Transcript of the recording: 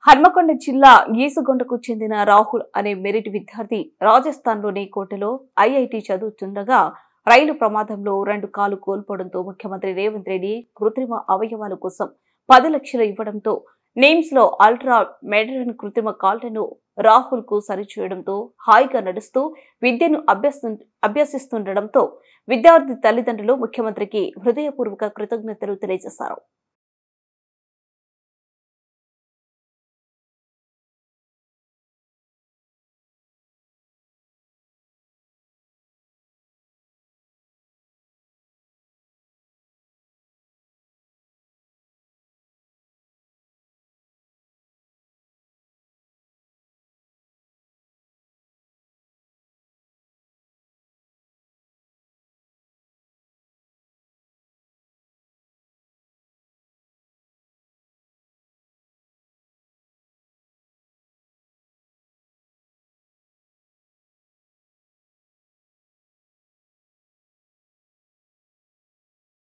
హన్మకొండ జిల్లా గీసుగొండకు చెందిన రాహుల్ అనే మెరిట్ విద్యార్థి రాజస్థాన్లోని కోటలో ఐఐటి చదువుతుండగా రైలు ప్రమాదంలో 2 కాళ్లు కోల్పోవడంతో ముఖ్యమంత్రి రేవంత్ రెడ్డి కృత్రిమ అవయవాల కోసం 10 లక్షలు ఇవ్వడంతో నిమ్స్ లో అల్ట్రా మెడరన్ కృత్రిమ కాళ్లను రాహుల్ కు సరిచేయడంతో హాయిగా నడుస్తూ విద్యను అభ్యసిస్తుండటంతో విద్యార్థి తల్లిదండ్రులు ముఖ్యమంత్రికి హృదయపూర్వక కృతజ్ఞతలు తెలియజేశారు.